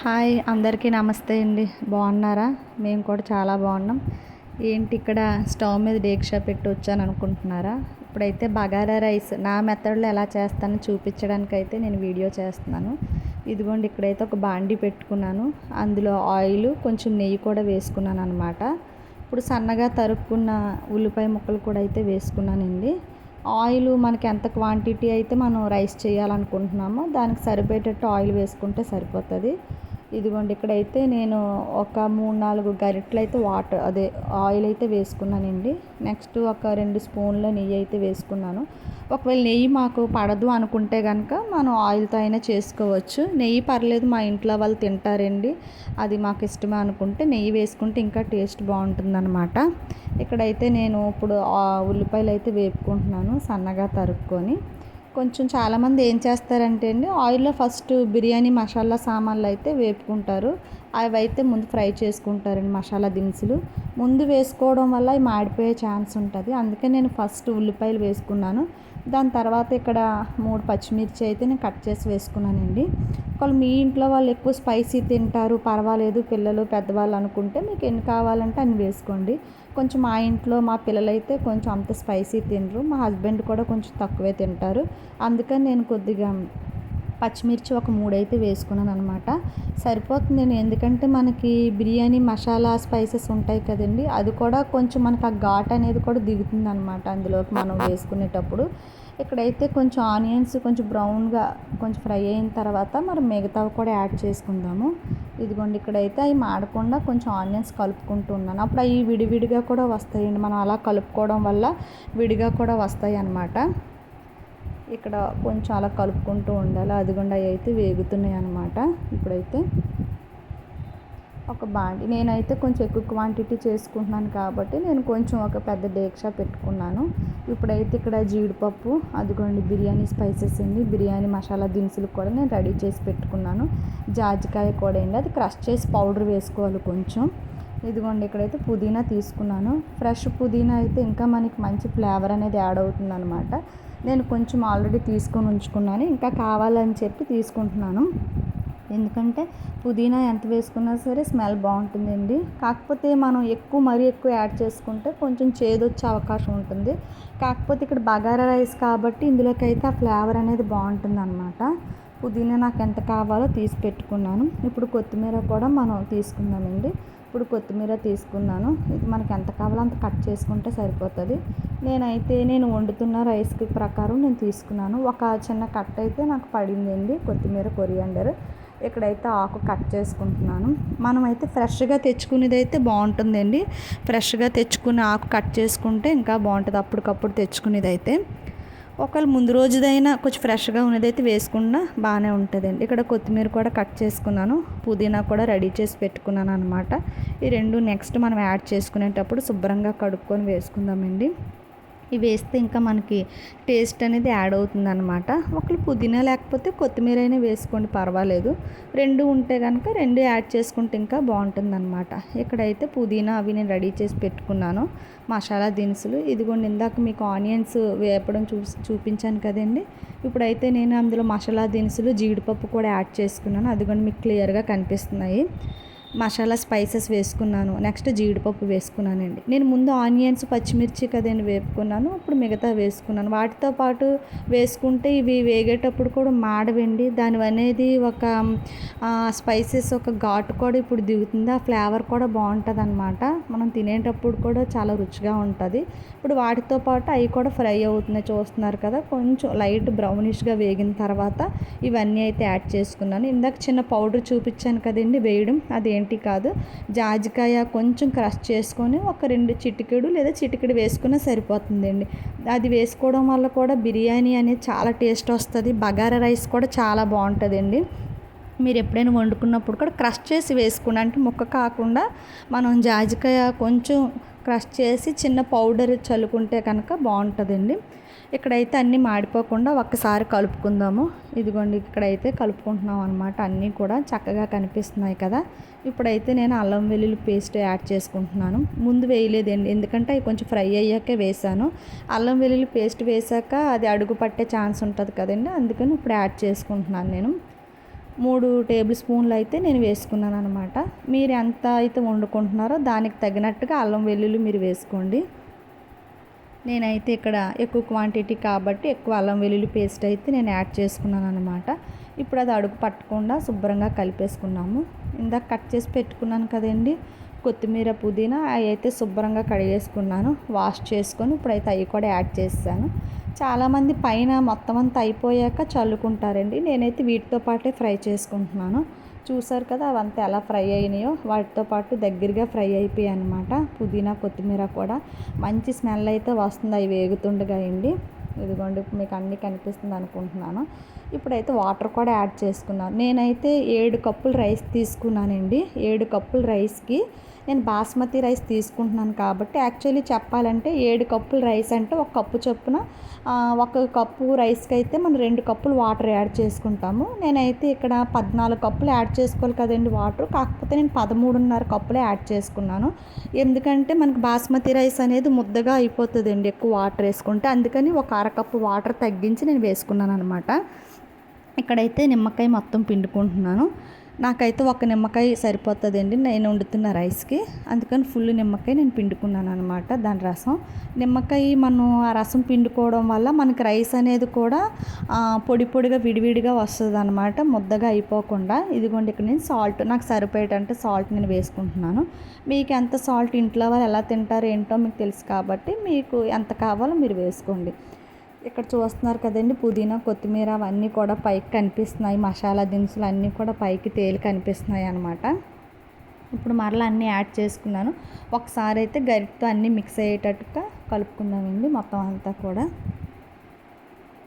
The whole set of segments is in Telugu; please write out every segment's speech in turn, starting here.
హాయ్ అందరికీ నమస్తే అండి. బాగున్నారా? మేము కూడా చాలా బాగున్నాం. ఏంటి ఇక్కడ స్టవ్ మీద డేక్షా పెట్టి వచ్చాను అనుకుంటున్నారా? ఇప్పుడైతే బగారా రైస్ నా మెథడ్లో ఎలా చేస్తానో చూపించడానికైతే నేను వీడియో చేస్తున్నాను. ఇదిగోండి ఇక్కడైతే ఒక బాండీ పెట్టుకున్నాను. అందులో ఆయిల్ కొంచెం నెయ్యి కూడా వేసుకున్నాను అనమాట. ఇప్పుడు సన్నగా తరుక్కున్న ఉల్లిపాయ ముక్కలు కూడా అయితే వేసుకున్నానండి. ఆయిల్ మనకి ఎంత క్వాంటిటీ అయితే మనం రైస్ చేయాలనుకుంటున్నామో దానికి సరిపోయేటట్టు ఆయిల్ వేసుకుంటే సరిపోతుంది. ఇదిగోండి ఇక్కడైతే నేను ఒక 3-4 గరిటెలు అయితే ఆయిల్ అయితే వేసుకున్నానండి. నెక్స్ట్ ఒక 2 స్పూన్ల నెయ్యి అయితే వేసుకున్నాను. ఒకవేళ నెయ్యి మాకు పడదు అనుకుంటే కనుక మనం ఆయిల్తో అయినా చేసుకోవచ్చు. నెయ్యి పర్లేదు, మా ఇంట్లో వాళ్ళు తింటారండి, అది మాకు ఇష్టమే అనుకుంటే నెయ్యి వేసుకుంటే ఇంకా టేస్ట్ బాగుంటుందన్నమాట. ఇక్కడైతే నేను ఇప్పుడు ఉల్లిపాయలు అయితే వేపుకుంటున్నాను సన్నగా తరుక్కొని. కొంచెం చాలామంది ఏం చేస్తారంటే అండి, ఆయిల్లో ఫస్ట్ బిర్యానీ మసాలా సామాన్లు అయితే వేపుకుంటారు. అవి అయితే ముందు ఫ్రై చేసుకుంటారండి. మసాలా దినుసులు ముందు వేసుకోవడం వల్ల అవి మాడిపోయే ఛాన్స్ ఉంటుంది. అందుకే నేను ఫస్ట్ ఉల్లిపాయలు వేసుకున్నాను. దాని తర్వాత ఇక్కడ 3 పచ్చిమిర్చి అయితే నేను కట్ చేసి వేసుకున్నానండి. ఒకవేళ మీ ఇంట్లో వాళ్ళు ఎక్కువ స్పైసీ తింటారు, పర్వాలేదు పిల్లలు పెద్దవాళ్ళు అనుకుంటే మీకు ఎన్ని కావాలంటే అన్ని వేసుకోండి. కొంచెం మా ఇంట్లో మా పిల్లలైతే కొంచెం అంత స్పైసీ తినరు, మా హస్బెండ్ కూడా కొంచెం తక్కువే తింటారు. అందుకని నేను కొద్దిగా పచ్చిమిర్చి ఒక 3 అయితే వేసుకున్నాను అనమాట. సరిపోతుంది. నేను ఎందుకంటే మనకి బిర్యానీ మసాలా స్పైసెస్ ఉంటాయి కదండి, అది కూడా కొంచెం మనకు ఆ ఘాట్ అనేది కూడా దిగుతుంది అనమాట అందులోకి మనం వేసుకునేటప్పుడు. ఇక్కడైతే కొంచెం ఆనియన్స్ కొంచెం బ్రౌన్గా కొంచెం ఫ్రై అయిన తర్వాత మనం మిగతావి కూడా యాడ్ చేసుకుందాము. ఇదిగోండి ఇక్కడైతే అవి మాడకుండా కొంచెం ఆనియన్స్ కలుపుకుంటూ ఉన్నాను. అప్పుడు అవి విడివిడిగా కూడా వస్తాయండి, మనం అలా కలుపుకోవడం వల్ల విడిగా కూడా వస్తాయి అన్నమాట. ఇక్కడ కొంచెం అలా కలుపుకుంటూ ఉండాలి. అదిగోండి అవి అయితే వేగుతున్నాయి అన్నమాట. ఇప్పుడైతే ఒక బాండి నేనైతే కొంచెం ఎక్కువ క్వాంటిటీ చేసుకుంటున్నాను కాబట్టి నేను కొంచెం ఒక పెద్ద డేక్షా పెట్టుకున్నాను. ఇప్పుడైతే ఇక్కడ జీడిపప్పు, అదిగోండి బిర్యానీ స్పైసెస్ అండి, బిర్యానీ మసాలా దినుసులు కూడా నేను రెడీ చేసి పెట్టుకున్నాను. జాజికాయ కూడా అండి, అది క్రష్ చేసి పౌడర్ వేసుకోవాలి కొంచెం. ఇదిగోండి ఇక్కడైతే పుదీనా తీసుకున్నాను. ఫ్రెష్ పుదీనా అయితే ఇంకా మనకి మంచి ఫ్లేవర్ అనేది యాడ్ అవుతుంది అనమాట. నేను కొంచెం ఆల్రెడీ తీసుకొని ఉంచుకున్నాను, ఇంకా కావాలని చెప్పి తీసుకుంటున్నాను. ఎందుకంటే పుదీనా ఎంత వేసుకున్నా సరే స్మెల్ బాగుంటుందండి. కాకపోతే మనం మరీ ఎక్కువ యాడ్ చేసుకుంటే కొంచెం చేదు వచ్చే అవకాశం ఉంటుంది. కాకపోతే ఇక్కడ బగారా రైస్ కాబట్టి ఇందులోకి అయితే ఆ ఫ్లేవర్ అనేది బాగుంటుంది అనమాట. పుదీనా నాకు ఎంత కావాలో తీసి పెట్టుకున్నాను. ఇప్పుడు కొత్తిమీర కూడా మనం తీసుకుందామండి. ఇప్పుడు కొత్తిమీర తీసుకున్నాను. ఇది మనకి ఎంత కావాలో అంత కట్ చేసుకుంటే సరిపోతుంది. నేను వండుతున్న రైస్కి ప్రకారం నేను తీసుకున్నాను. ఒక చిన్న కట్ అయితే నాకు పడిందండి కొత్తిమీర, కొరియాండర్. ఇక్కడైతే ఆకు కట్ చేసుకుంటున్నాను. మనమైతే ఫ్రెష్గా తెచ్చుకునేది అయితే బాగుంటుందండి. ఫ్రెష్గా తెచ్చుకుని ఆకు కట్ చేసుకుంటే ఇంకా బాగుంటుంది అప్పటికప్పుడు తెచ్చుకునేది అయితే. ఒకవేళ ముందు రోజుదైనా కొంచెం ఫ్రెష్గా ఉన్నదైతే వేసుకున్నా బాగానే ఉంటుందండి. ఇక్కడ కొత్తిమీర కూడా కట్ చేసుకున్నాను, పుదీనా కూడా రెడీ చేసి పెట్టుకున్నాను అనమాట. ఈ రెండు నెక్స్ట్ మనం యాడ్ చేసుకునేటప్పుడు శుభ్రంగా కడుక్కొని వేసుకుందామండి. ఇవి వేస్తే ఇంకా మనకి టేస్ట్ అనేది యాడ్ అవుతుంది అనమాట. ఒకళ్ళు పుదీనా లేకపోతే కొత్తిమీర అయినా వేసుకోండి, పర్వాలేదు. రెండు ఉంటే కనుక రెండు యాడ్ చేసుకుంటే ఇంకా బాగుంటుంది అనమాట. ఇక్కడైతే పుదీనా అవి నేను రెడీ చేసి పెట్టుకున్నాను. మసాలా దినుసులు ఇదిగోండి, ఇందాక మీకు ఆనియన్స్ వేపడం చూపించాను కదండి. ఇప్పుడైతే నేను అందులో మసాలా దినుసులు, జీడిపప్పు కూడా యాడ్ చేసుకున్నాను. అదిగోండి మీకు క్లియర్గా కనిపిస్తున్నాయి. మసాలా స్పైసెస్ వేసుకున్నాను, నెక్స్ట్ జీడిపప్పు వేసుకున్నానండి. నేను ముందు ఆనియన్స్, పచ్చిమిర్చి కదండి వేపుకున్నాను, ఇప్పుడు మిగతా వేసుకున్నాను. వాటితో పాటు వేసుకుంటే ఇవి వేగేటప్పుడు కూడా మాడవండి, దాని అనేది ఒక స్పైసెస్ ఒక ఘాటు కూడా ఇప్పుడు దిగుతుంది, ఆ ఫ్లేవర్ కూడా బాగుంటుంది అనమాట. మనం తినేటప్పుడు కూడా చాలా రుచిగా ఉంటుంది. ఇప్పుడు వాటితో పాటు అవి కూడా ఫ్రై అవుతున్నాయి, చూస్తున్నారు కదా. కొంచెం లైట్ బ్రౌనిష్గా వేగిన తర్వాత ఇవన్నీ అయితే యాడ్ చేసుకున్నాను. ఇందాక చిన్న పౌడర్ చూపించాను కదండి వేయడం, అదేంటి కాదు, జాజికాయ కొంచెం క్రష్ చేసుకొని ఒక 2 చిటికెడు లేదా చిటికెడు వేసుకున్నా సరిపోతుందండి. అది వేసుకోవడం వల్ల కూడా బిర్యానీ అనేది చాలా టేస్ట్ వస్తుంది. బగారా రైస్ కూడా చాలా బాగుంటుందండి. మీరు ఎప్పుడైనా వండుకున్నప్పుడు కూడా క్రష్ చేసి వేసుకుని, అంటే ముక్క కాకుండా మనం జాజికాయ కొంచెం క్రష్ చేసి చిన్న పౌడర్ చల్లుకుంటే కనుక బాగుంటుందండి. ఇక్కడైతే అన్నీ మాడిపోకుండా ఒక్కసారి కలుపుకుందాము. ఇదిగోండి ఇక్కడైతే కలుపుకుంటున్నాం అనమాట. అన్నీ కూడా చక్కగా కనిపిస్తున్నాయి కదా. ఇప్పుడైతే నేను అల్లం వెల్లుల్లి పేస్ట్ యాడ్ చేసుకుంటున్నాను. ముందు వేయలేదండి, ఎందుకంటే అవి కొంచెం ఫ్రై అయ్యాకే వేసాను. అల్లం వెల్లుల్లి పేస్ట్ వేసాక అది అడుగు పట్టే ఛాన్స్ ఉంటుంది కదండి, అందుకని ఇప్పుడు యాడ్ చేసుకుంటున్నాను నేను. 3 టేబుల్ స్పూన్లు అయితే నేను వేసుకున్నాను అనమాట. మీరు ఎంత అయితే వండుకుంటున్నారో దానికి తగినట్టుగా అల్లం వెల్లుల్లి మీరు వేసుకోండి. నేనైతే ఇక్కడ ఎక్కువ క్వాంటిటీ కాబట్టి ఎక్కువ అల్లం వెల్లుల్లి పేస్ట్ అయితే నేను యాడ్ చేసుకున్నాను అనమాట. ఇప్పుడు అది అడుగు పట్టకుండా శుభ్రంగా కలిపేసుకున్నాము. ఇందాక కట్ చేసి పెట్టుకున్నాను కదండి కొత్తిమీర, పుదీనా, అవి అయితే శుభ్రంగా కడిగేసుకున్నాను. వాష్ చేసుకొని ఇప్పుడైతే అవి కూడా యాడ్ చేశాను. చాలామంది పైన మొత్తం అంతా అయిపోయాక చల్లుకుంటారండి. నేనైతే వీటితో పాటే ఫ్రై చేసుకుంటున్నాను. చూసారు కదా అవంతా ఎలా ఫ్రై అయినాయో, వాటితో పాటు దగ్గరగా ఫ్రై అయిపోయాయి అనమాట. పుదీనా, కొత్తిమీర కూడా మంచి స్మెల్ అయితే వస్తుంది అవి వేగుతుండగా అండి. ఇదిగోండి మీకు అన్నీ కనిపిస్తుంది అనుకుంటున్నాను. ఇప్పుడైతే వాటర్ కూడా యాడ్ చేసుకున్నాను. నేనైతే 7 కప్పులు రైస్ తీసుకున్నానండి. 7 కప్పుల రైస్కి నేను బాస్మతి రైస్ తీసుకుంటున్నాను కాబట్టి యాక్చువల్లీ చెప్పాలంటే 7 కప్పుల రైస్ అంటే 1 కప్పు చొప్పున 1 కప్పు రైస్కి అయితే మనం 2 కప్పులు వాటర్ యాడ్ చేసుకుంటాము. నేనైతే ఇక్కడ 14 కప్పులు యాడ్ చేసుకోవాలి కదండి వాటర్. కాకపోతే నేను 13.5 కప్పులే యాడ్ చేసుకున్నాను. ఎందుకంటే మనకి బాస్మతి రైస్ అనేది ముద్దగా అయిపోతుందండి ఎక్కువ వాటర్ వేసుకుంటే. అందుకని ఒక అరకప్పు వాటర్ తగ్గించి నేను వేసుకున్నాను అనమాట. ఇక్కడైతే నిమ్మకాయ మొత్తం పిండుకుంటున్నాను. నాకైతే ఒక నిమ్మకాయ సరిపోతుందండి నేను వండుతున్న రైస్కి. అందుకని ఫుల్ నిమ్మకాయ నేను పిండుకున్నాను అనమాట. దాని రసం నిమ్మకాయ మనం ఆ రసం పిండుకోవడం వల్ల మనకి రైస్ అనేది కూడా పొడి పొడిగా విడివిడిగా వస్తుంది అనమాట, ముద్దగా అయిపోకుండా. ఇదిగోండి ఇక్కడ నేను సాల్ట్ నాకు సరిపోయేటంటే సాల్ట్ నేను వేసుకుంటున్నాను. మీకు ఎంత సాల్ట్ ఇంట్లో వాళ్ళు ఎలా తింటారో ఏంటో మీకు తెలుసు కాబట్టి మీకు ఎంత కావాలో మీరు వేసుకోండి. ఇక్కడ చూస్తున్నారు కదండి పుదీనా, కొత్తిమీర అవన్నీ కూడా పైకి కనిపిస్తున్నాయి. మసాలా దినుసులు అన్నీ కూడా పైకి తేలి కనిపిస్తున్నాయి అన్నమాట. ఇప్పుడు మరలా అన్నీ యాడ్ చేసుకున్నాను. ఒకసారి అయితే గరిటతో అన్నీ మిక్స్ అయ్యేటట్టుగా కలుపుకుందామండి మొత్తం అంతా కూడా.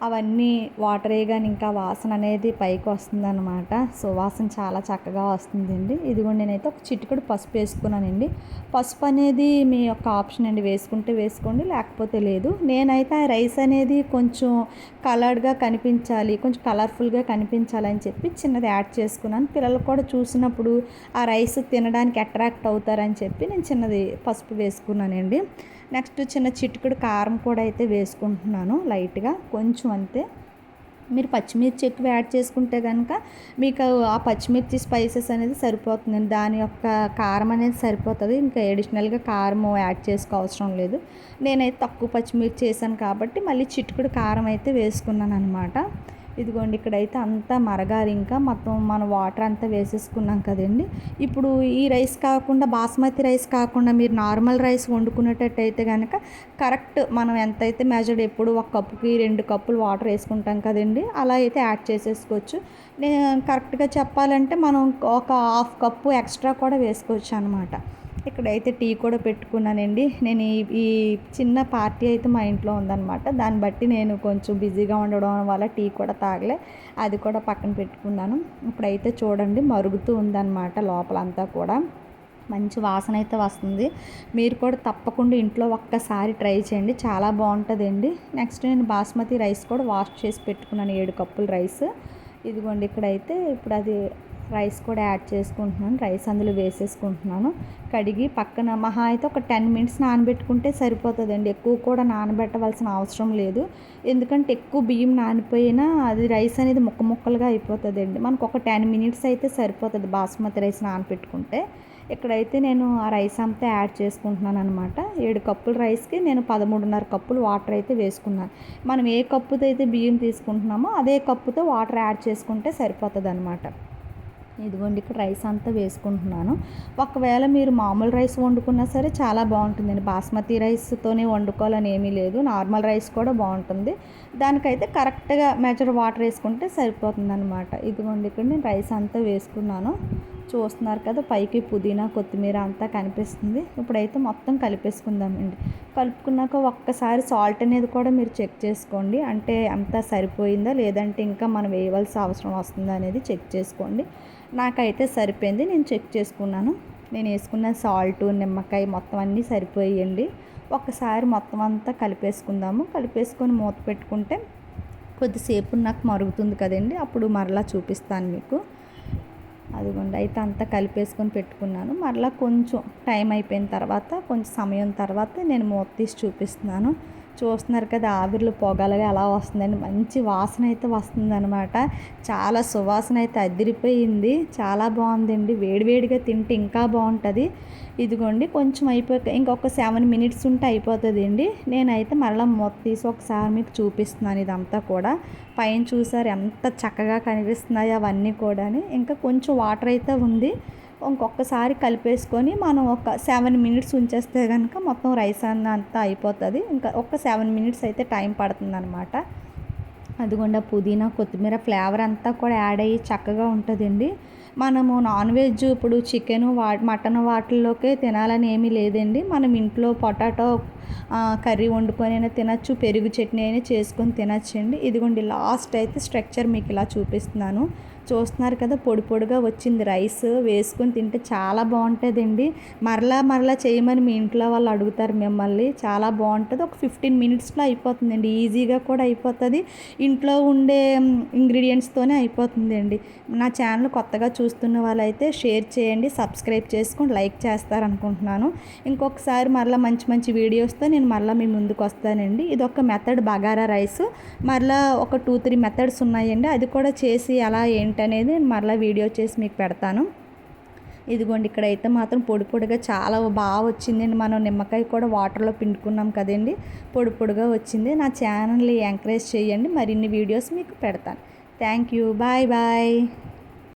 అవన్నీ వాటర్ వేయగానే ఇంకా వాసన అనేది పైకి వస్తుందన్నమాట. సో వాసన చాలా చక్కగా వస్తుందండి. ఇదిగోండి నేనైతే ఒక చిటికెడు పసుపు వేసుకున్నానండి. పసుపు అనేది మీ యొక్క ఆప్షన్ అండి, వేసుకుంటే వేసుకోండి లేకపోతే లేదు. నేనైతే ఆ రైస్ అనేది కొంచెం కలర్డ్గా కనిపించాలి, కొంచెం కలర్ఫుల్గా కనిపించాలని చెప్పి చిన్నది యాడ్ చేసుకున్నాను. పిల్లలు కూడా చూసినప్పుడు ఆ రైస్ తినడానికి అట్రాక్ట్ అవుతారని చెప్పి నేను చిన్నది పసుపు వేసుకున్నానండి. నెక్స్ట్ చిన్న చిటికెడు కారం కూడా అయితే వేసుకుంటున్నాను లైట్గా, కొంచెం అంతే. మీరు పచ్చిమిర్చి ఎక్కువ యాడ్ చేసుకుంటే కనుక మీకు ఆ పచ్చిమిర్చి స్పైసెస్ అనేది సరిపోతుందండి. దాని యొక్క కారం అనేది సరిపోతుంది. ఇంకా అడిషనల్గా కారం యాడ్ చేసుకో అవసరం లేదు. నేనైతే తక్కువ పచ్చిమిర్చి వేసాను కాబట్టి మళ్ళీ చిటికెడు కారం అయితే వేసుకున్నాను అనమాట. ఇదిగోండి ఇక్కడైతే అంతా మరగాలి. ఇంకా మొత్తం మనం వాటర్ అంతా వేసేసుకున్నాం కదండి. ఇప్పుడు ఈ రైస్ కాకుండా బాస్మతి రైస్ కాకుండా మీరు నార్మల్ రైస్ వండుకునేటట్టయితే కనుక కరెక్ట్ మనం ఎంతైతే మెజర్డ్ ఎప్పుడు 1 కప్పుకి 2 కప్పులు వాటర్ వేసుకుంటాం కదండి, అలా అయితే యాడ్ చేసేసుకోవచ్చు. నేను కరెక్ట్గా చెప్పాలంటే మనం ఒక 1/2 కప్పు ఎక్స్ట్రా కూడా వేసుకోవచ్చు అనమాట. ఇక్కడైతే టీ కూడా పెట్టుకున్నానండి. నేను ఈ చిన్న పార్టీ అయితే మా ఇంట్లో ఉందన్నమాట. దాన్ని బట్టి నేను కొంచెం బిజీగా ఉండడం వల్ల టీ కూడా తాగలే, అది కూడా పక్కన పెట్టుకున్నాను. ఇప్పుడైతే చూడండి మరుగుతూ ఉందన్నమాట లోపలంతా కూడా. మంచి వాసన అయితే వస్తుంది. మీరు కూడా తప్పకుండా ఇంట్లో ఒక్కసారి ట్రై చేయండి, చాలా బాగుంటుందండి. నెక్స్ట్ నేను బాస్మతి రైస్ కూడా వాష్ చేసి పెట్టుకున్నాను, 7 కప్పుల రైస్. ఇదిగోండి ఇక్కడైతే ఇప్పుడు అది రైస్ కూడా యాడ్ చేసుకుంటున్నాను. రైస్ అందులో వేసేసుకుంటున్నాను. కడిగి పక్కన మహా అయితే ఒక 10 మినిట్స్ నానబెట్టుకుంటే సరిపోతుందండి. ఎక్కువ కూడా నానబెట్టవలసిన అవసరం లేదు. ఎందుకంటే ఎక్కువ బియ్యం నానిపోయినా అది రైస్ అనేది ముక్కలుగా అయిపోతుందండి. మనకు ఒక 10 మినిట్స్ అయితే సరిపోతుంది బాస్మతి రైస్ నానబెట్టుకుంటే. ఇక్కడైతే నేను ఆ రైస్ అంతా యాడ్ చేసుకుంటున్నాను అనమాట. 7 కప్పుల రైస్కి నేను 13.5 కప్పులు వాటర్ అయితే వేసుకున్నాను. మనం ఏ కప్పుతో అయితే బియ్యం తీసుకుంటున్నామో అదే కప్పుతో వాటర్ యాడ్ చేసుకుంటే సరిపోతుంది అనమాట. ఇదిగోండి ఇక్కడ రైస్ అంతా వేసుకుంటున్నాను. ఒకవేళ మీరు మామూలు రైస్ వండుకున్నా సరే చాలా బాగుంటుందండి. బాస్మతి రైస్తోనే వండుకోవాలని ఏమీ లేదు, నార్మల్ రైస్ కూడా బాగుంటుంది. దానికైతే కరెక్ట్గా మెజర్ వాటర్ వేసుకుంటే సరిపోతుంది అనమాట. ఇదిగోండి ఇక్కడ నేను రైస్ అంతా వేసుకున్నాను. చూస్తున్నారు కదా పైకి పుదీనా, కొత్తిమీర అంతా కనిపిస్తుంది. ఇప్పుడైతే మొత్తం కలిపేసుకుందామండి. కలుపుకున్నాక ఒక్కసారి సాల్ట్ అనేది కూడా మీరు చెక్ చేసుకోండి, అంటే అంతా సరిపోయిందా లేదంటే ఇంకా మనం వేయవలసిన అవసరం వస్తుందా అనేది చెక్ చేసుకోండి. నాకైతే సరిపోయింది, నేను చెక్ చేసుకున్నాను. నేను వేసుకున్న సాల్ట్, నిమ్మకాయ మొత్తం అన్నీ సరిపోయండి. ఒక్కసారి మొత్తం అంతా కలిపేసుకుందాము. కలిపేసుకొని మూత పెట్టుకుంటే కొద్దిసేపు నాకు మరుగుతుంది కదండి, అప్పుడు మరలా చూపిస్తాను మీకు. అదిగోండి అయితే అంతా కలిపేసుకొని పెట్టుకున్నాను. మరలా కొంచెం టైం అయిపోయిన తర్వాత, కొంచెం సమయం తర్వాత నేను మూత తీసి చూపిస్తున్నాను. చూస్తున్నారు కదా ఆవిర్లు పొగలుగా ఎలా వస్తుందండి, మంచి వాసన అయితే వస్తుందన్నమాట. చాలా సువాసన అయితే అదిరిపోయింది, చాలా బాగుందండి. వేడివేడిగా తింటే ఇంకా బాగుంటుంది. ఇదిగోండి కొంచెం అయిపోయి ఇంకొక 7 మినిట్స్ ఉంటే అయిపోతుందండి. నేనైతే మరలా మూత తీసి ఒకసారి మీకు చూపిస్తున్నాను ఇదంతా కూడా. పైన చూసారు ఎంత చక్కగా కనిపిస్తున్నాయో అవన్నీ కూడా. ఇంకా కొంచెం వాటర్ అయితే ఉంది, ఇంకొకసారి కలిపేసుకొని మనం ఒక 7 మినిట్స్ ఉంచేస్తే కనుక మొత్తం రైస్ అంతా అయిపోతుంది. ఇంకా ఒక 7 మినిట్స్ అయితే టైం పడుతుందన్నమాట. అదిగోండి పుదీనా కొత్తిమీర ఫ్లేవర్ అంతా కూడా యాడ్ అయ్యి చక్కగా ఉంటుందండి. మనము నాన్ వెజ్ ఇప్పుడు చికెను మటన్ వాటిల్లోకే తినాలని ఏమీ లేదండి. మనం ఇంట్లో పొటాటో కర్రీ వండుకొని అయినా తినచ్చు, పెరుగు చట్నీ అయినా చేసుకొని తినచ్చండి. ఇదిగోండి లాస్ట్ అయితే స్ట్రక్చర్ మీకు ఇలా చూపిస్తున్నాను. చూస్తున్నారు కదా పొడి పొడిగా వచ్చింది రైస్, వేసుకొని తింటే చాలా బాగుంటుందండి. మరలా చేయమని మీ ఇంట్లో వాళ్ళు అడుగుతారు మిమ్మల్ని. చాలా బాగుంటుంది. ఒక 15 మినిట్స్లో అయిపోతుందండి, ఈజీగా కూడా అయిపోతుంది. ఇంట్లో ఉండే ఇంగ్రీడియంట్స్తోనే అయిపోతుందండి. నా ఛానల్ కొత్తగా చూస్తున్న వాళ్ళైతే షేర్ చేయండి, సబ్స్క్రైబ్ చేసుకొని లైక్ చేస్తారనుకుంటున్నాను. ఇంకొకసారి మరలా మంచి మంచి వీడియోస్తో నేను మరలా మీ ముందుకు వస్తానండి. ఇది ఒక మెథడ్ బగారా రైస్, మరలా ఒక 2-3 మెథడ్స్ ఉన్నాయండి. అది కూడా చేసి ఎలా ఏంటనేది నేను మరలా వీడియో చేసి మీకు పెడతాను. ఇదిగోండి ఇక్కడైతే మాత్రం పొడి పొడిగా చాలా బాగా వచ్చిందండి. మనం నిమ్మకాయ కూడా వాటర్లో పిండుకున్నాం కదండి, పొడి పొడిగా వచ్చింది. నా ఛానల్ని ఎంకరేజ్ చేయండి, మరిన్ని వీడియోస్ మీకు పెడతాను. Thank you, bye bye.